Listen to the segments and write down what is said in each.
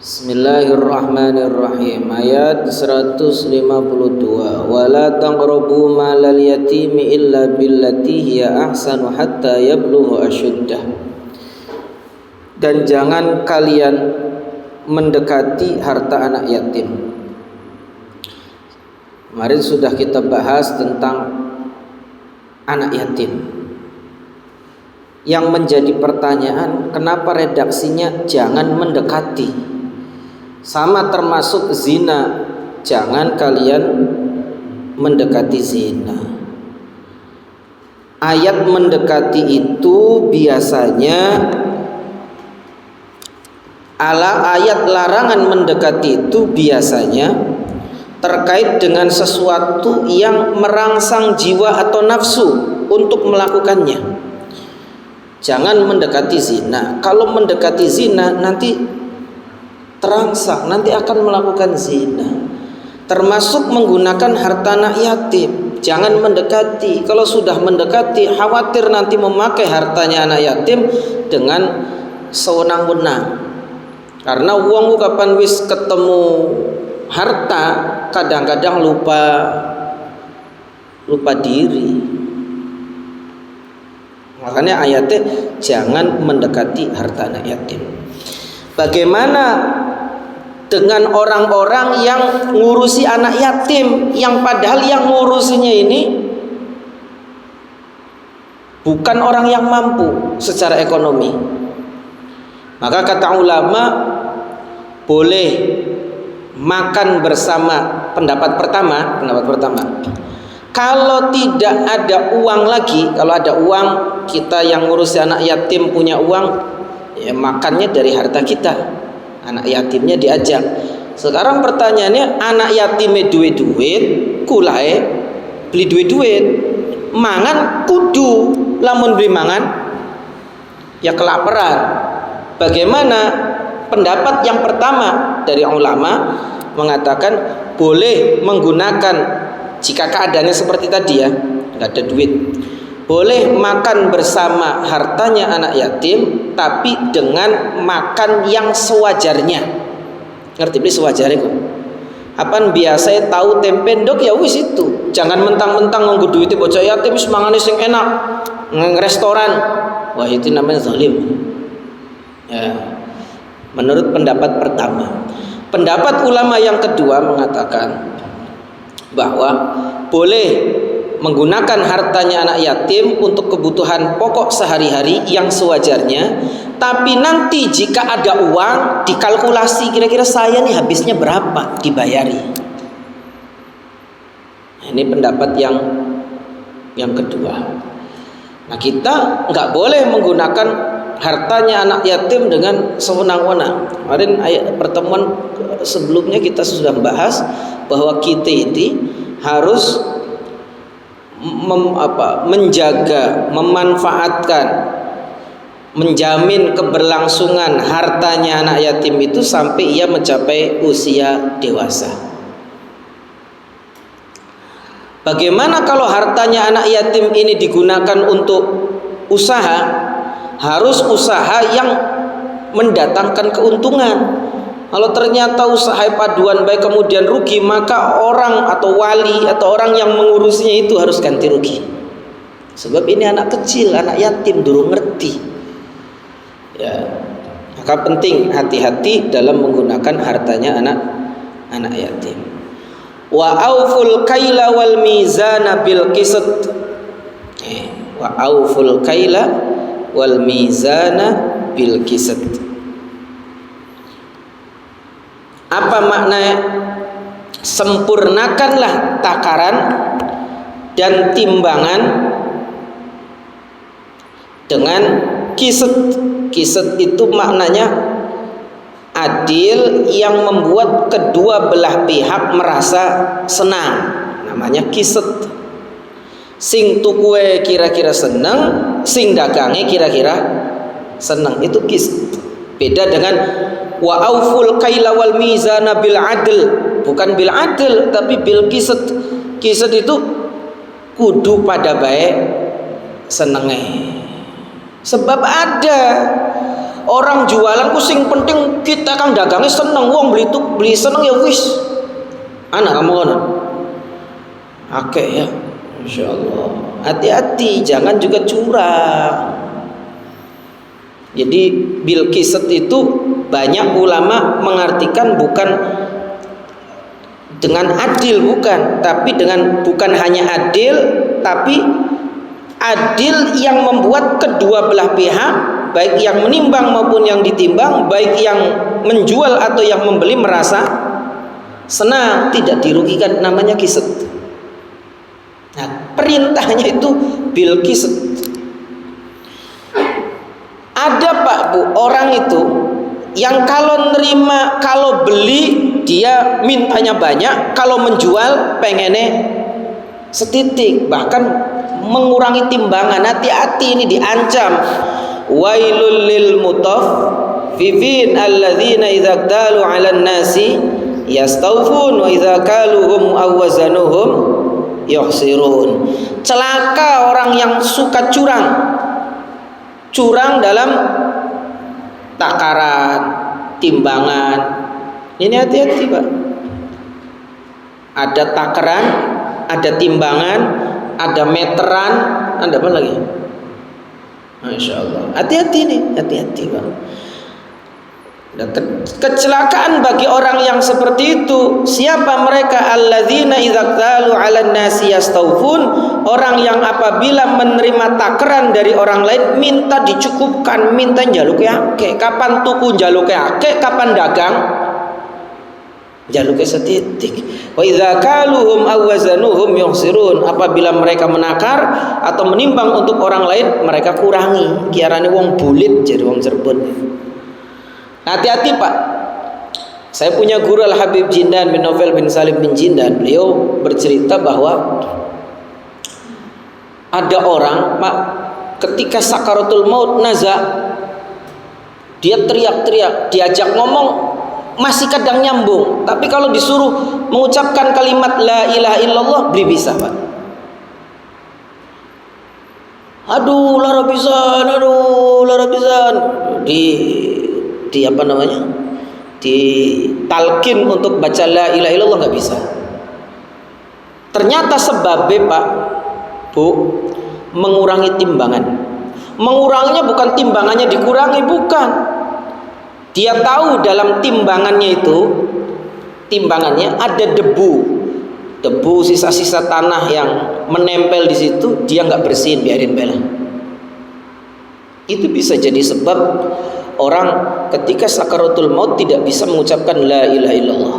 Bismillahirrahmanirrahim. Ayat 152. Wala taqrabu malal yatimi illa billati hiya ahsanu hatta yablugha asyuddah. Dan jangan kalian mendekati harta anak yatim. Kemarin sudah kita bahas tentang anak yatim. Yang menjadi pertanyaan, kenapa redaksinya jangan mendekati? Sama termasuk zina, jangan kalian mendekati zina. Ayat mendekati itu biasanya ayat larangan mendekati itu biasanya terkait dengan sesuatu yang merangsang jiwa atau nafsu untuk melakukannya. Jangan mendekati zina. Kalau mendekati zina nanti terangsang, nanti akan melakukan zina. Termasuk menggunakan harta anak yatim. Jangan mendekati. Kalau sudah mendekati, khawatir nanti memakai hartanya anak yatim dengan sewenang-wenang. Karena uangku kapan wis ketemu harta, kadang-kadang lupa diri. Makanya ayatnya jangan mendekati harta anak yatim. Bagaimana dengan orang-orang yang ngurusi anak yatim, yang padahal yang ngurusinya ini bukan orang yang mampu secara ekonomi? Maka kata ulama, boleh makan bersama. Pendapat pertama, kalau tidak ada uang lagi, kalau ada uang, kita yang ngurusi anak yatim punya uang, ya makannya dari harta kita. Anak yatimnya diajak. Sekarang pertanyaannya, anak yatimnya duit-duit, kulae beli duit-duit, mangan kudu, lamun beli mangan ya kelaparan. Bagaimana? Pendapat yang pertama dari ulama mengatakan boleh menggunakan, jika keadaannya seperti tadi ya, nggak ada duit, boleh makan bersama hartanya anak yatim, tapi dengan makan yang sewajarnya. Ngerti beli sewajarnya kok? Apaan biasa tahu tempe ndok ya wis itu. Jangan mentang-mentang nganggo duitnya bocah yatim wis mangane sing enak nang restoran. Wah, itu namanya zalim. Ya. Menurut pendapat pertama. Pendapat ulama yang kedua mengatakan bahwa boleh menggunakan hartanya anak yatim untuk kebutuhan pokok sehari-hari yang sewajarnya, tapi nanti jika ada uang dikalkulasi, kira-kira saya nih habisnya berapa dibayari. Nah, ini pendapat yang kedua. Nah, kita nggak boleh menggunakan hartanya anak yatim dengan sewenang-wenang. Kemarin pertemuan sebelumnya kita sudah membahas bahwa kita ini harus menjaga, memanfaatkan, menjamin keberlangsungan hartanya anak yatim itu sampai ia mencapai usia dewasa. Bagaimana kalau hartanya anak yatim ini digunakan untuk usaha? Harus usaha yang mendatangkan keuntungan. Kalau ternyata usaha paduan baik kemudian rugi, maka orang atau wali atau orang yang mengurusinya itu harus ganti rugi. Sebab ini anak kecil, anak yatim, durung ngerti. Ya, maka penting hati-hati dalam menggunakan hartanya anak yatim. Wa auful kaila wal mizana bil qisat. Wa auful kaila wal mizana bil qisat. Apa maknanya? Sempurnakanlah takaran dan timbangan dengan qisat. Qisat itu maknanya adil, yang membuat kedua belah pihak merasa senang. Namanya qisat. Sing tukue kira-kira seneng, sing dagange kira-kira seneng. Itu qisat. Beda dengan wa auful kaila wal mizana bil adl, bukan bil adl tapi bil qisat. Qisat itu kudu pada baik senenge. Sebab ada Orang jualan ku sing penting kita kang dagangnya seneng, wong beli seneng ya wis. Anak kamu kan? Oke ya, Insya Allah. Hati-hati, jangan juga curang. Jadi bil qisat itu banyak ulama mengartikan bukan dengan adil, bukan, tapi dengan bukan hanya adil, tapi adil yang membuat kedua belah pihak, baik yang menimbang maupun yang ditimbang, baik yang menjual atau yang membeli merasa senang, tidak dirugikan, namanya qisat. Nah, perintahnya itu bil qisat. Ada Pak Bu, orang itu yang kalau nerima, kalau beli dia mintanya banyak, kalau menjual pengennya setitik, bahkan mengurangi timbangan. Hati-hati, ini diancam. Wailul lil mutaffifin alladzina idza qtalu 'alan nasi yastawfun wa idza kaluhum aw wazanuhum yukhsirun. Celaka orang yang suka curang dalam takaran, timbangan. Ini hati-hati Pak. Ada takaran, ada timbangan, ada meteran, ada apa lagi? Masya Allah. Hati-hati nih, hati-hati Pak. Kecelakaan bagi orang yang seperti itu. Siapa mereka? Alladzina idza qtalu 'alan nasi yastawfun, orang yang apabila menerima takaran dari orang lain minta dicukupkan, minta njaluke akeh. Kapan tuku njaluke akeh, kapan dagang njaluke setitik. Wa idza kaluhum aw wazanuhum yukhsirun, apabila mereka menakar atau menimbang untuk orang lain mereka kurangi. Kiarane wong bulit jadi wong Cirebon. Hati-hati Pak. Saya punya guru Al Habib Jindan bin Novel bin Salim bin Jindan. Beliau bercerita bahwa ada orang Pak, ketika sakaratul maut naza, dia teriak-teriak, diajak ngomong masih kadang nyambung, tapi kalau disuruh mengucapkan kalimat la ilaha illallah beli bisa Pak. Aduh lara pisan di apa namanya, ditalkin untuk baca la ilaha illallah nggak bisa. Ternyata sebabnya Pak Bu, mengurangi timbangan. Menguranginya bukan timbangannya dikurangi, bukan. Dia tahu dalam timbangannya itu, timbangannya ada debu, sisa-sisa tanah yang menempel di situ, dia nggak bersihin, biarin bela. Itu bisa jadi sebab orang ketika sakaratul maut tidak bisa mengucapkan la ilaha illallah.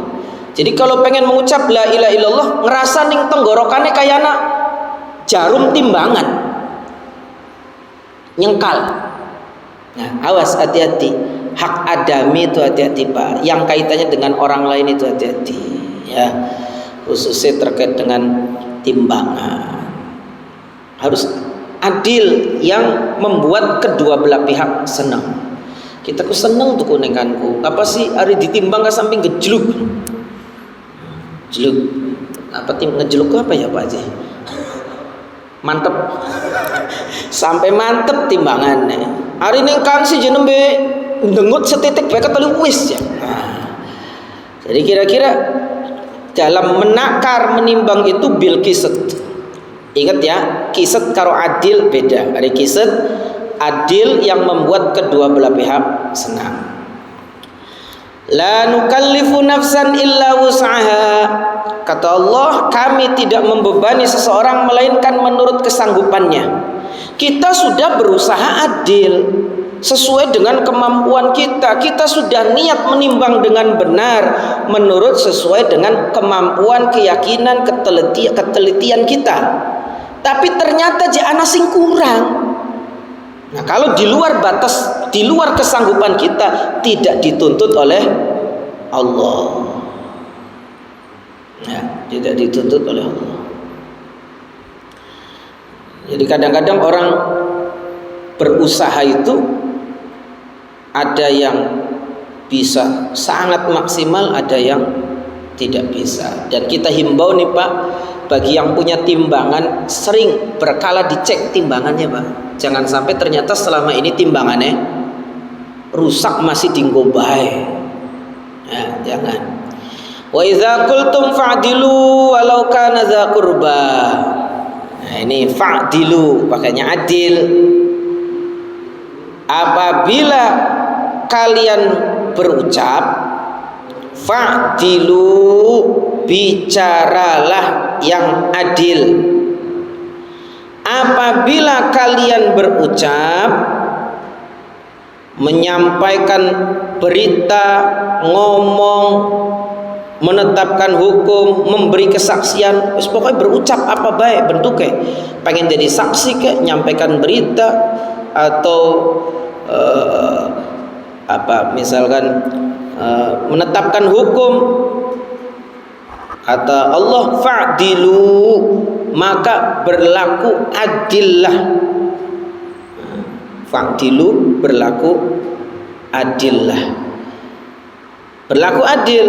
Jadi kalau pengen mengucap la ilaha illallah, ngerasa ning tenggorokannya kayak anak jarum timbangan, nyengkal. Nah, awas, hati-hati. Hak adami itu hati-hati Pak. Yang kaitannya dengan orang lain itu hati-hati ya. Khususnya terkait dengan timbangan. Harus adil yang membuat kedua belah pihak senang. Kita ku seneng tuh kuningkanku. Apa sih hari ditimbang ke samping gejluk. Jeluk. Apa ngejeluk itu apa ya Pak Haji? Mantep. Sampai mantep timbangannya. Hari ini kan si jenembe ndengut setitik bae ketelu wis ya. Nah, jadi kira-kira dalam menakar menimbang itu bil qisat. Ingat ya, qisat karo adil beda. Ada qisat adil yang membuat kedua belah pihak senang. La nukallifu nafsan illa wus'aha. Kata Allah, kami tidak membebani seseorang melainkan menurut kesanggupannya. Kita sudah berusaha adil sesuai dengan kemampuan kita. Kita sudah niat menimbang dengan benar menurut sesuai dengan kemampuan, keyakinan, ketelitian kita. Tapi ternyata jana sing kurang. Nah, kalau di luar batas, di luar kesanggupan kita, tidak dituntut oleh Allah. Ya, tidak dituntut oleh Allah. Jadi kadang-kadang orang berusaha itu ada yang bisa sangat maksimal, ada yang tidak bisa. Dan kita himbau nih Pak, bagi yang punya timbangan, sering berkala dicek timbangannya Pak. Jangan sampai ternyata selama ini timbangannya rusak masih dinggo bae. Nah, jangan. Wa idza qultum fa'dilu walau kana dza qurba. Nah, ini fa'dilu pakainya adil. Apabila kalian berucap, fa'dilu, bicaralah yang adil. Apabila kalian berucap, menyampaikan berita, ngomong, menetapkan hukum, memberi kesaksian, pokoknya berucap apa baik bentuknya, pengen jadi saksi kayak nyampaikan berita atau misalkan menetapkan hukum, kata Allah fa'dilu, maka berlaku adillah. Fa'dilu, berlaku adillah, berlaku adil.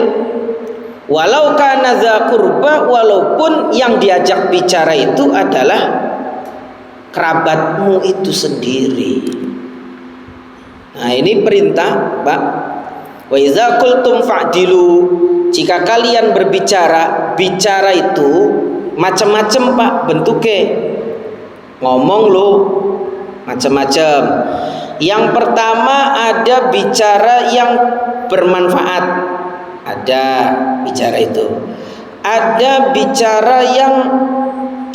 Walau kana dza qurba, walaupun yang diajak bicara itu adalah kerabatmu itu sendiri. Nah, ini perintah, Pak. Wa idza qultum fa'dilu, jika kalian berbicara, bicara itu macam-macam, Pak, bentuknya. Ngomong lo macam-macam. Yang pertama ada bicara yang bermanfaat. Ada bicara itu. Ada bicara yang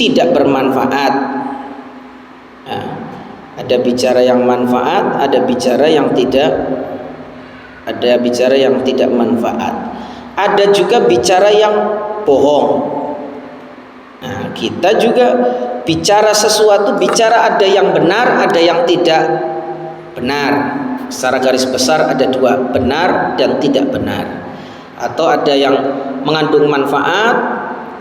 tidak bermanfaat. Nah, ada bicara yang manfaat, ada bicara yang tidak, ada bicara yang tidak manfaat. Ada juga bicara yang bohong. Nah, kita juga bicara sesuatu, bicara ada yang benar, ada yang tidak benar. Secara garis besar ada dua, benar dan tidak benar. Atau ada yang mengandung manfaat,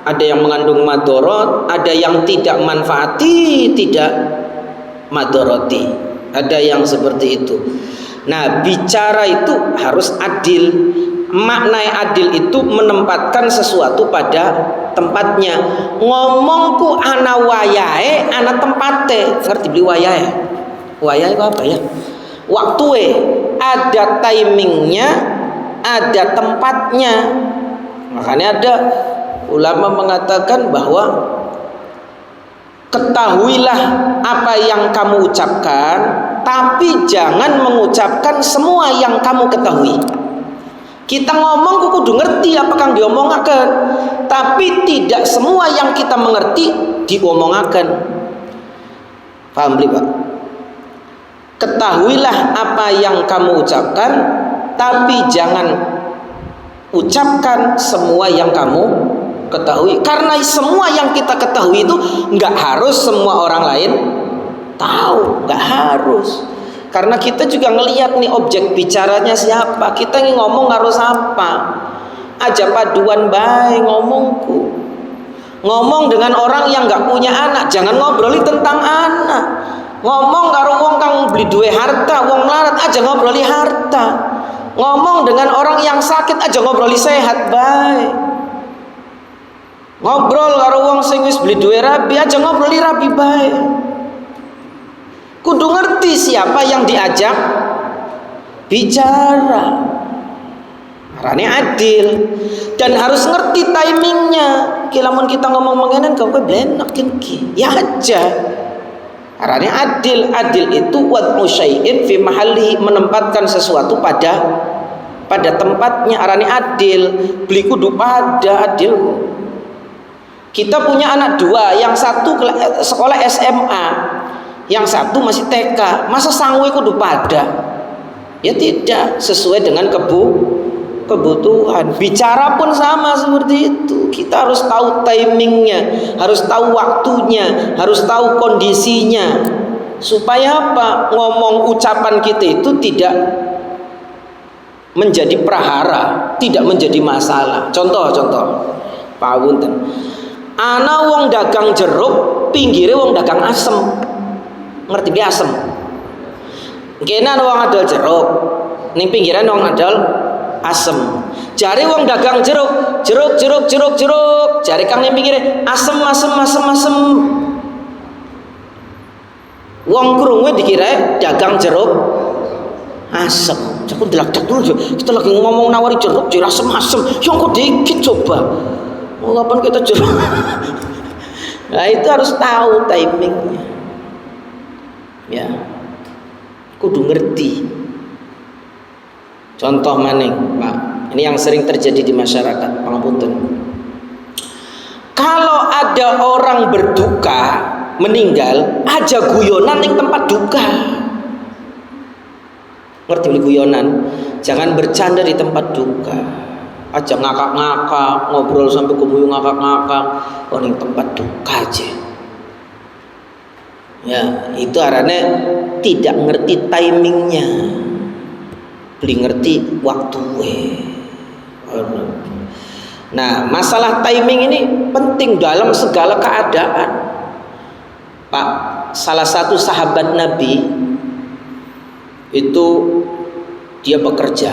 ada yang mengandung madorot, ada yang tidak manfaati, tidak madoroti, ada yang seperti itu. Nah, bicara itu harus adil. Makna adil itu menempatkan sesuatu pada tempatnya. Ngomongku ana wayahe, ana tempate. Ngerti beli wayahe? Wayahe itu apa ya? Waktu ada timingnya, ada tempatnya. Makanya ada ulama mengatakan bahwa ketahuilah apa yang kamu ucapkan, tapi jangan mengucapkan semua yang kamu ketahui. Kita ngomong kudu ngerti apa kang diomongaken, tapi tidak semua yang kita mengerti diomongaken. Paham beli, Pak? Ketahuilah apa yang kamu ucapkan, tapi jangan ucapkan semua yang kamu ketahui. Karena semua yang kita ketahui itu nggak harus semua orang lain tahu, nggak harus. Karena kita juga ngelihat nih objek bicaranya siapa. Kita ingin ngomong harus apa? Aja paduan baik ngomongku. Ngomong dengan orang yang nggak punya anak, jangan ngobroli tentang anak. Ngomong karo wong kang beli duwe harta, wong melarat aja ngobroli harta. Ngomong dengan orang yang sakit aja ngobroli sehat baik. Ngobrol karo wong sing wis beli duwe rabi aja ngobroli rabi baik. Kudu ngerti siapa yang diajak bicara. Arane adil dan harus ngerti timingnya. Lamun kita ngomong mengenan kau blenak ki. Ya aja. Arane adil. Adil itu wad'u syai'in fi mahallihi, menempatkan sesuatu pada tempatnya. Arane adil. Beli kudu pada adil. Kita punya anak dua, yang satu sekolah SMA, yang satu masih TK. Masa sangwe kudu pada? Ya tidak, sesuai dengan kebutuhan. Bicara pun sama seperti itu. Kita harus tahu timingnya, harus tahu waktunya, harus tahu kondisinya. Supaya apa? Ngomong ucapan kita itu tidak menjadi prahara, tidak menjadi masalah. Contoh, Pak Wunten. Ana wong dagang jeruk, pinggirnya wong dagang asem. Ngerti dia asem? Kena wong adol jeruk, ning pinggiran wong adol asem. Jari wong dagang jeruk. Jari kang ning pinggire asem. Wong krungu dikira dagang jeruk Asem, aku delak-delak dulu. Kita lagi ngomong nawari jeruk, jadi asem-asem. Yang kok dikit coba. Mau kapan kita jeruk? Nah itu harus tahu timingnya. Ya, kudu ngerti. Contoh maning, Pak. Ini yang sering terjadi di masyarakat, pangapunten. Kalau ada orang berduka, meninggal, aja guyonan ning tempat duka. Ngerti beli guyonan? Jangan bercanda di tempat duka. Aja ngakak-ngakak, ngobrol sampai kemuyu ngakak-ngakak. Oh ning tempat duka aja. Ya, itu arane tidak ngerti timingnya. Beli ngerti waktu. Nah, masalah timing ini penting dalam segala keadaan. Pak, salah satu sahabat Nabi itu dia bekerja,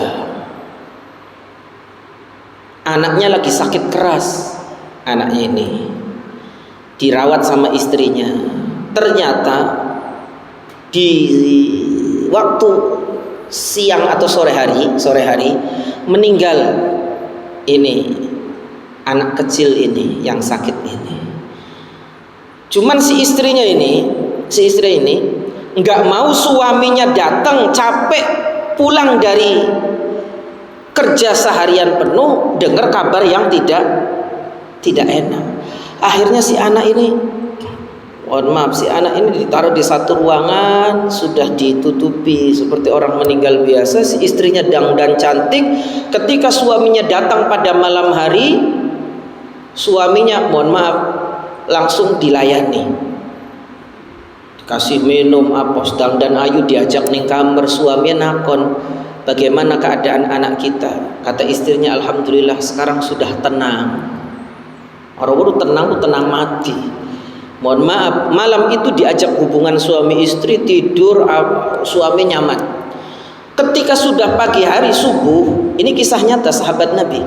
anaknya lagi sakit keras, anaknya ini dirawat sama istrinya. Ternyata di waktu siang atau sore hari meninggal ini anak kecil ini yang sakit ini. Cuman si istri ini nggak mau suaminya datang capek pulang dari kerja seharian penuh dengar kabar yang tidak enak. Akhirnya si anak ini, si anak ini ditaruh di satu ruangan, sudah ditutupi seperti orang meninggal biasa. Si istrinya dan cantik. Ketika suaminya datang pada malam hari, suaminya langsung dilayani, kasih minum apa, sedang dan ayu, diajak ning kamar. Suaminya nakon, bagaimana keadaan anak kita? Kata istrinya, alhamdulillah sekarang sudah tenang. Orang baru tenang mati. Mohon maaf, malam itu diajak hubungan suami istri, tidur, suami nyaman. Ketika sudah pagi hari subuh, ini kisah nyata sahabat Nabi.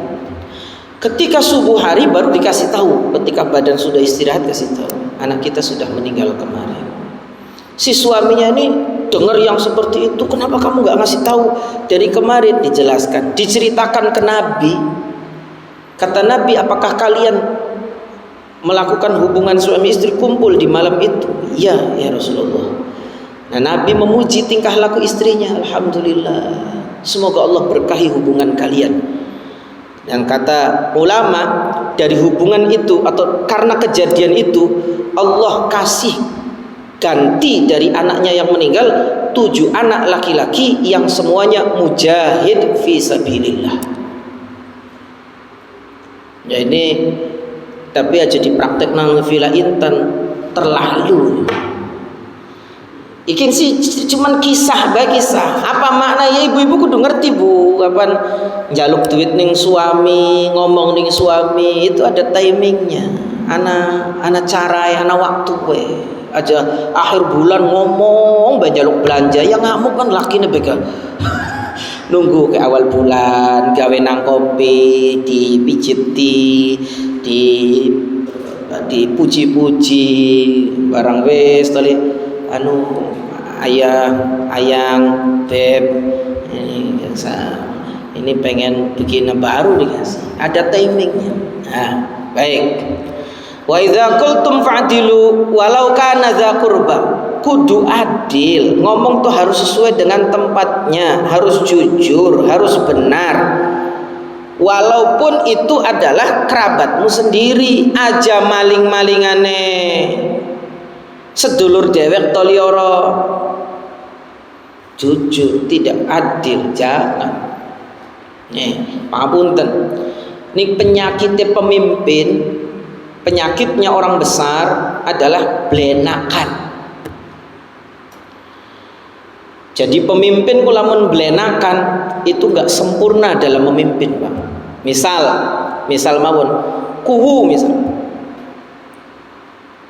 Ketika subuh hari baru dikasih tahu, ketika badan sudah istirahat kasih tahu, anak kita sudah meninggal kemarin. Si suaminya ini dengar yang seperti itu, kenapa kamu nggak ngasih tahu dari kemarin? Dijelaskan, diceritakan ke Nabi. Kata Nabi, apakah kalian melakukan hubungan suami istri kumpul di malam itu? Ya Rasulullah. Nah, Nabi memuji tingkah laku istrinya. Alhamdulillah, semoga Allah berkahi hubungan kalian. Dan kata ulama, dari hubungan itu atau karena kejadian itu, Allah kasih ganti dari anaknya yang meninggal 7 anak laki-laki yang semuanya mujahid fi sabilillah. Ya ini tapi aja dipraktek nang villa intan terlalu. Ikin sih cuman kisah bagi kisah. Apa maknanya? Ibu-ibu kudu ngerti bu. Kapan njaluk duit ning suami, ngomong ning suami itu ada timingnya. Ana carai, ana waktu we. Aja akhir bulan ngomong njaluk belanja, ya ngamuk kan lakine bega. Nunggu ke awal bulan, gawe nang kopi, dipijiti, dipuji-puji, barang wis tali ayang beb ini pengen bikin baru dikasih, ada timingnya. Nah, baik. Wa idza qultum fa'dilu walau kana dza qurba. Kudu adil, ngomong tuh harus sesuai dengan tempatnya, harus jujur, harus benar. Walaupun itu adalah kerabatmu sendiri, aja maling-malingane sedulur dewek tolioro. Jujur, tidak adil, jangan. Nih, pangapunten. Ini penyakitnya pemimpin, penyakitnya orang besar adalah blenakan. Jadi pemimpin kulamun blenakan itu gak sempurna dalam memimpin, Pak. Misal mawon kuwu misal.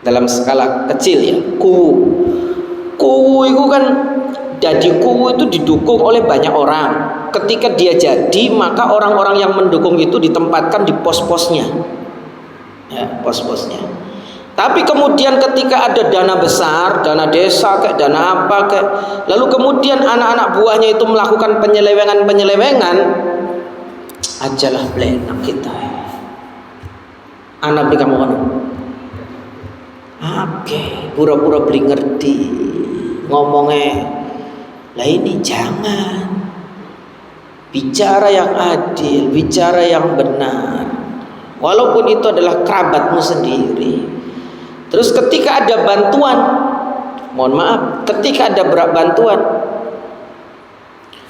Dalam skala kecil ya, kuwu itu kan jadi kuwu itu didukung oleh banyak orang. Ketika dia jadi, maka orang-orang yang mendukung itu ditempatkan di pos-posnya. Ya, pos-posnya. Tapi kemudian ketika ada dana besar, dana desa kayak dana apa kayak, lalu kemudian anak-anak buahnya itu melakukan penyelewengan, ajalah belenak kita. Anak beli kamu kan? Oke, pura-pura beli ngerti, ngomongnya. Lah ini jangan. Bicara yang adil, bicara yang benar. Walaupun itu adalah kerabatmu sendiri. Terus ketika ada bantuan, mohon maaf, ketika ada bantuan,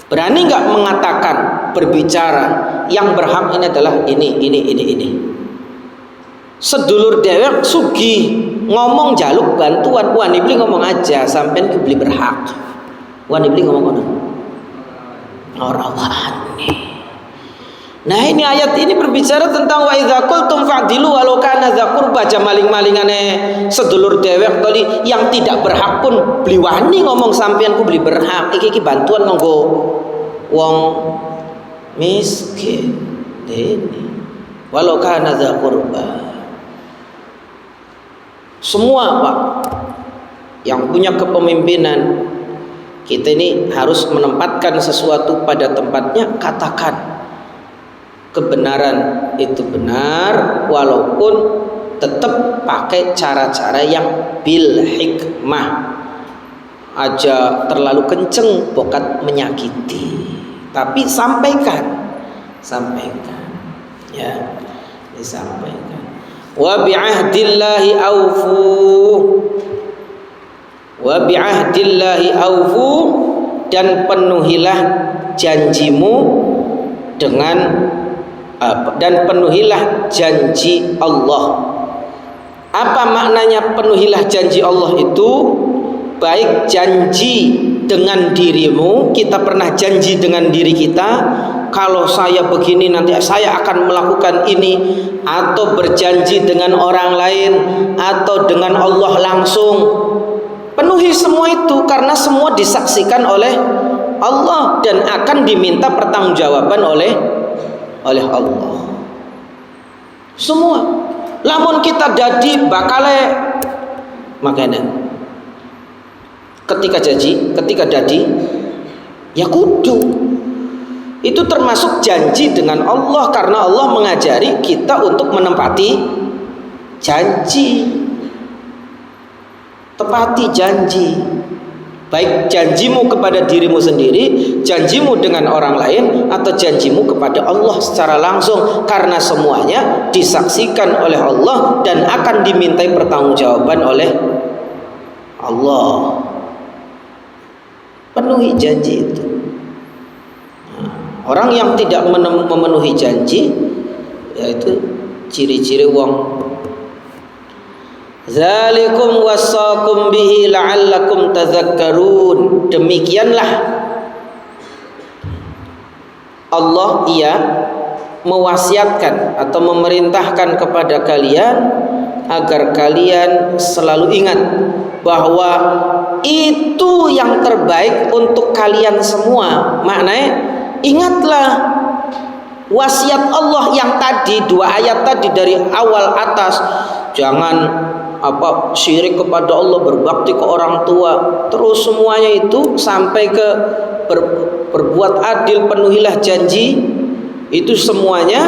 berani nggak mengatakan, berbicara yang berhak ini adalah ini. Sedulur dewek sugih ngomong jaluk bantuan, wah beli ngomong aja sampai beli berhak. Wah beli ngomong orang aneh. Nah ini ayat ini berbicara tentang wa idza qultum fa'dilu walau kana dza qurba, maling-malingane sedulur dewek tadi yang tidak berhak pun beli wani ngomong sampean ku beli berhak iki bantuan nganggo wong miskin ini walau kana dza qurba. Semua Pak yang punya kepemimpinan, kita ini harus menempatkan sesuatu pada tempatnya, katakan kebenaran itu benar walaupun tetap pakai cara-cara yang bil hikmah. Aja terlalu kenceng bokat menyakiti, tapi sampaikan ya, disampaikan. Wa bi'ahdillahi aufu, dan penuhilah janjimu dengan dan penuhilah janji Allah. Apa maknanya penuhilah janji Allah itu? Baik janji dengan dirimu, kita pernah janji dengan diri kita, kalau saya begini nanti saya akan melakukan ini, atau berjanji dengan orang lain atau dengan Allah langsung. Penuhi semua itu karena semua disaksikan oleh Allah dan akan diminta pertanggungjawaban oleh Allah. Semua. Lamun kita jadi bakale makanan. Ketika jadi ya kudu. Itu termasuk janji dengan Allah karena Allah mengajari kita untuk menempati janji. Tepati janji. Baik janjimu kepada dirimu sendiri, janjimu dengan orang lain, atau janjimu kepada Allah secara langsung, karena semuanya disaksikan oleh Allah dan akan dimintai pertanggungjawaban oleh Allah. Penuhi janji itu. Orang yang tidak memenuhi janji, yaitu ciri-ciri wong. Zalikum wassakum bihi la'allakum tadzakkarun. Demikianlah Allah mewasiatkan atau memerintahkan kepada kalian agar kalian selalu ingat bahwa itu yang terbaik untuk kalian semua. Maknanya ingatlah wasiat Allah yang tadi, 2 ayat tadi dari awal atas. Jangan syirik kepada Allah, berbakti ke orang tua, terus semuanya itu sampai ke berbuat adil, penuhilah janji. Itu semuanya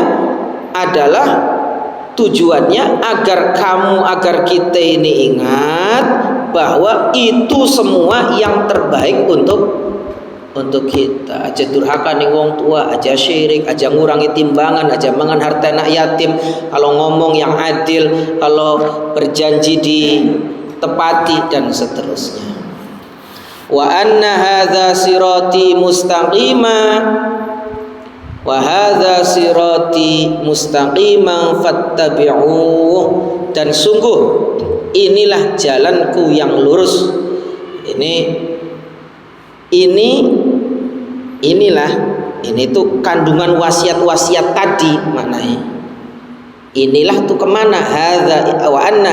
adalah tujuannya agar kita ini ingat bahwa itu semua yang terbaik untuk kita. Aja durhaka ning wong tua, aja syirik, aja ngurangi timbangan, aja mangan harta anak yatim, kalau ngomong yang adil, kalau berjanji ditepati, dan seterusnya. Wa anna hadza sirati mustaqima wa hadza sirati mustaqiman fattabi'uh, dan sungguh inilah jalanku yang lurus. Ini tuh kandungan wasiat-wasiat tadi maknanya. Inilah tuh kemana? Hadza wa anna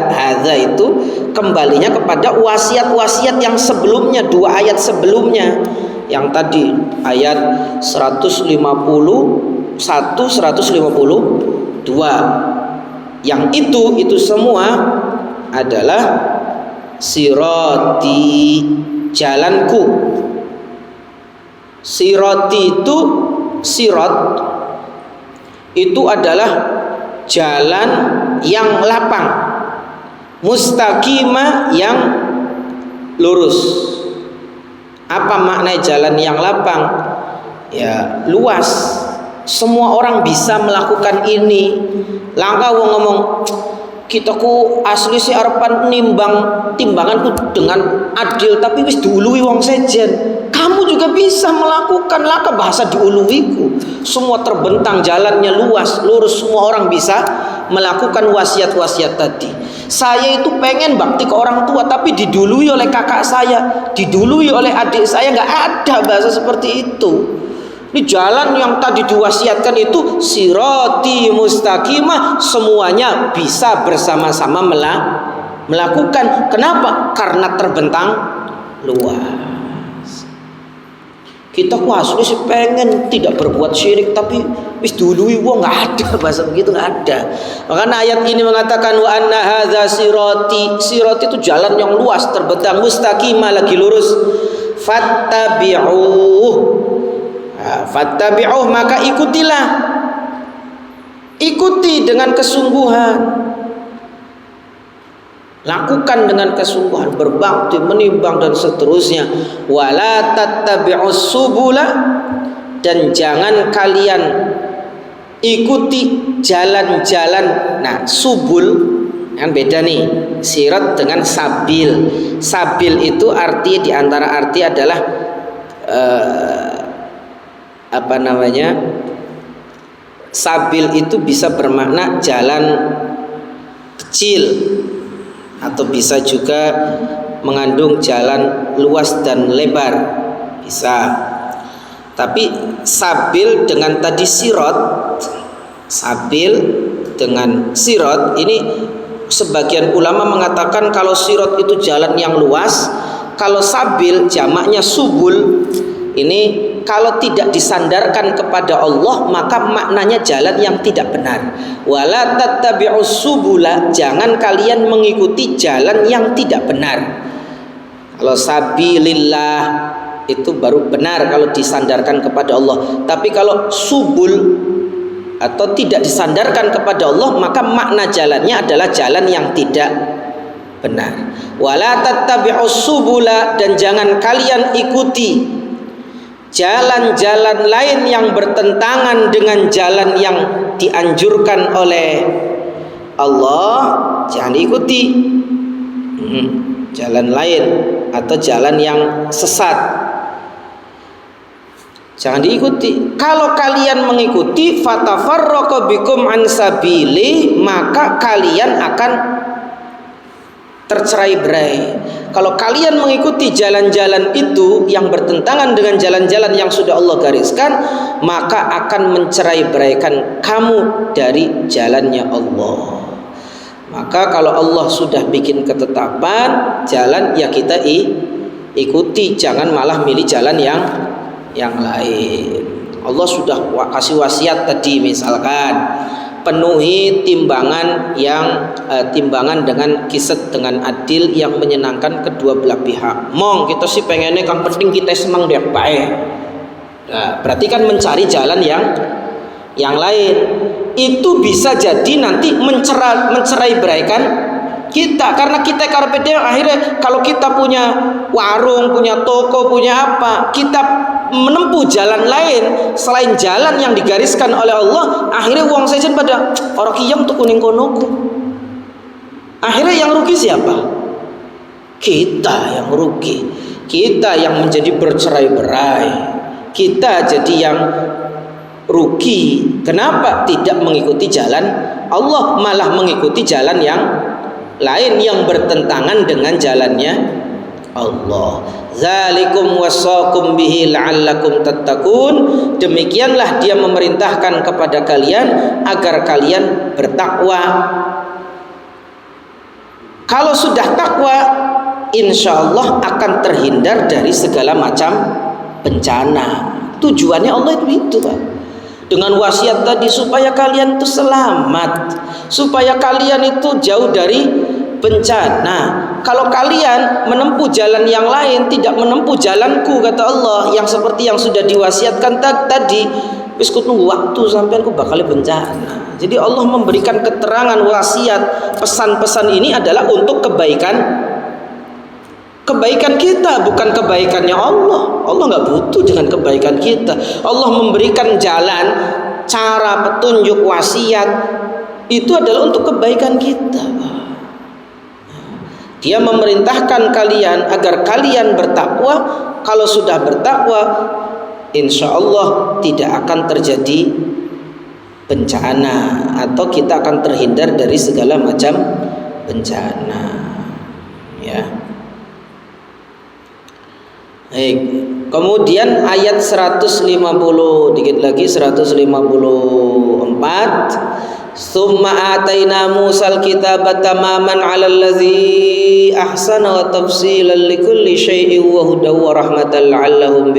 hadza itu kembalinya kepada wasiat-wasiat yang sebelumnya, 2 ayat sebelumnya. Yang tadi ayat 151, 152. Yang itu semua adalah sirati, jalanku. Sirati itu, sirat itu adalah jalan yang lapang, mustaqimah yang lurus. Apa makna jalan yang lapang? Ya, luas. Semua orang bisa melakukan ini. Langkah wong ngomong, kita ku asli si arepan nimbang timbanganku dengan adil, tapi wis diului wong sejen. Kamu juga bisa melakukan, laka bahasa diuluiku. Semua terbentang, jalannya luas, lurus, semua orang bisa melakukan wasiat-wasiat tadi. Saya itu pengen bakti ke orang tua, tapi didului oleh kakak saya, didului oleh adik saya. Nggak ada bahasa seperti itu. Ini jalan yang tadi diwasiatkan itu sirati mustaqimah, semuanya bisa bersama-sama melakukan. Kenapa? Karena terbentang luas. Kita ku asli sih pengen tidak berbuat syirik, tapi wis dului wong, nggak ada bahasa begitu, nggak ada. Makanya ayat ini mengatakan wa anna hadza sirati. Sirati itu jalan yang luas, terbentang, mustaqimah, lagi lurus. Fattabi'uh. Fattabi'uh, maka ikutilah. Ikuti dengan kesungguhan. Lakukan dengan kesungguhan, berbakti, menimbang dan seterusnya. Wala tattabi'us subula, dan jangan kalian ikuti jalan-jalan. Nah, subul kan beda nih, sirat dengan sabil. Sabil itu arti, diantara arti adalah sabil itu bisa bermakna jalan kecil, atau bisa juga mengandung jalan luas dan lebar, bisa. Tapi sabil dengan tadi sirat, sabil dengan sirat ini sebagian ulama mengatakan kalau sirat itu jalan yang luas, kalau sabil jamaknya subul ini kalau tidak disandarkan kepada Allah maka maknanya jalan yang tidak benar. Wala tattabi'us subula, jangan kalian mengikuti jalan yang tidak benar. Kalau sabilillah itu baru benar kalau disandarkan kepada Allah. Tapi kalau subul atau tidak disandarkan kepada Allah maka makna jalannya adalah jalan yang tidak benar. Wala tattabi'us subula, dan jangan kalian ikuti jalan-jalan lain yang bertentangan dengan jalan yang dianjurkan oleh Allah. Jangan diikuti jalan lain atau jalan yang sesat, jangan diikuti. Kalau kalian mengikuti, fatafarraqu bikum an sabili, maka kalian akan tercerai-berai. Kalau kalian mengikuti jalan-jalan itu yang bertentangan dengan jalan-jalan yang sudah Allah gariskan, maka akan mencerai-beraikan kamu dari jalannya Allah. Maka kalau Allah sudah bikin ketetapan jalan, ya kita ikuti, jangan malah milih jalan yang lain. Allah sudah kasih wasiat tadi, misalkan penuhi timbangan dengan kisat, dengan adil yang menyenangkan kedua belah pihak. Mong kita sih pengennya kang penting kita senang deh baik. Nah, berarti kan mencari jalan yang lain. Itu bisa jadi nanti mencerai beraikan kita, karena kita karpe diem. Akhirnya kalau kita punya warung, punya toko, punya apa, kita menempuh jalan lain selain jalan yang digariskan oleh Allah, akhirnya uang sejen pada orang kiyam tuh kuning konoku. Akhirnya yang rugi siapa? Kita yang rugi, kita yang menjadi bercerai-berai, kita jadi yang rugi. Kenapa? Tidak mengikuti jalan Allah, malah mengikuti jalan yang lain yang bertentangan dengan jalannya Allah. Zalikum wasaqum bihi la'allakum tattaqun. Demikianlah dia memerintahkan kepada kalian agar kalian bertakwa. Kalau sudah takwa, insyaallah akan terhindar dari segala macam bencana. Tujuannya Allah itu Pak. Dengan wasiat tadi supaya kalian itu selamat, supaya kalian itu jauh dari bencana. Kalau kalian menempuh jalan yang lain, tidak menempuh jalanku, kata Allah, yang seperti yang sudah diwasiatkan tadi, wis ku tunggu waktu sampean ku bakal bencana. Jadi Allah memberikan keterangan wasiat, pesan-pesan ini adalah untuk kebaikan kita, bukan kebaikannya Allah. Allah nggak butuh dengan kebaikan kita. Allah memberikan jalan, cara, petunjuk, wasiat itu adalah untuk kebaikan kita. Dia memerintahkan kalian agar kalian bertakwa. Kalau sudah bertakwa, insya Allah tidak akan terjadi bencana, atau kita akan terhindar dari segala macam bencana. Ya. Baik. Kemudian ayat 150, dikit lagi 154. Summa ataina Musal kitaba tamaman 'alal ladzi ahsana wa tafsilan likulli syai'in wa hudaw wa rahmatan la'allahum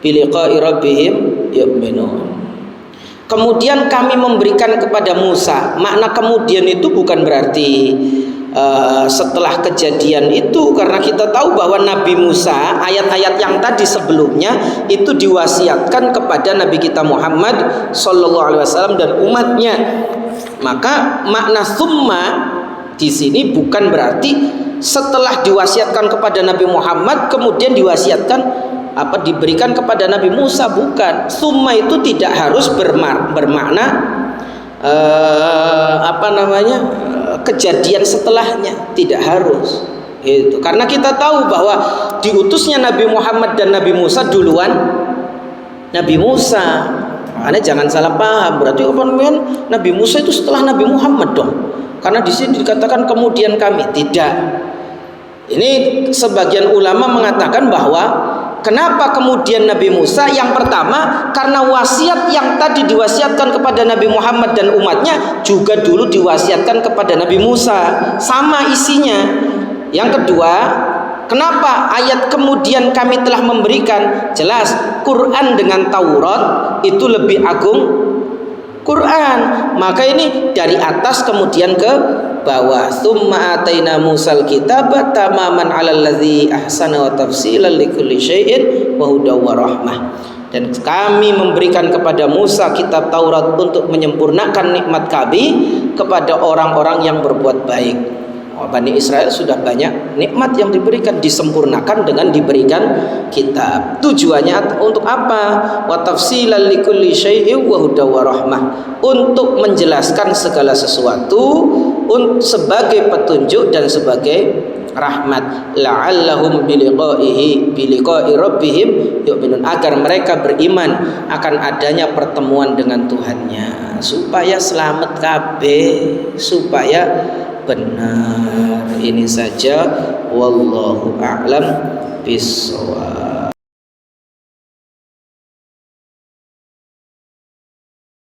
biliqa'i rabbihim yu'minun. Kemudian kami memberikan kepada Musa. Makna kemudian itu bukan berarti setelah kejadian itu, karena kita tahu bahwa Nabi Musa, ayat-ayat yang tadi sebelumnya itu diwasiatkan kepada Nabi kita Muhammad Sallallahu Alaihi Wasallam dan umatnya. Maka makna summa di sini bukan berarti setelah diwasiatkan kepada Nabi Muhammad kemudian diberikan kepada Nabi Musa, bukan. Summa itu tidak harus bermakna kejadian setelahnya, tidak harus itu. Karena kita tahu bahwa diutusnya Nabi Muhammad dan Nabi Musa duluan Nabi Musa. Makanya jangan salah paham, berarti Nabi Musa itu setelah Nabi Muhammad dong. Karena di sini dikatakan kemudian kami, tidak. Ini sebagian ulama mengatakan bahwa kenapa kemudian Nabi Musa? Yang pertama, karena wasiat yang tadi diwasiatkan kepada Nabi Muhammad dan umatnya juga dulu diwasiatkan kepada Nabi Musa, sama isinya. Yang kedua, kenapa ayat kemudian kami telah memberikan? Jelas Quran dengan Taurat itu lebih agung Quran. Maka ini dari atas kemudian ke bawah. Tsumma ataina Musal kitaba tamaman 'alal ladzi ahsana wa tafsilan likulli syai'in wa hudaw wa rahmah. Dan kami memberikan kepada Musa kitab Taurat untuk menyempurnakan nikmat kami kepada orang-orang yang berbuat baik. Bani Israel sudah banyak nikmat yang diberikan, disempurnakan dengan diberikan kitab. Tujuannya untuk apa? Wa tafsilan likulli syai'in wa hudaw wa rahmah, untuk menjelaskan segala sesuatu sebagai petunjuk dan sebagai rahmat. La'allahum biliqa'i rabbihim yu'minun, agar mereka beriman akan adanya pertemuan dengan Tuhannya, supaya selamat kabeh, supaya benar. Ini saja, wallahu a'lam bishawab.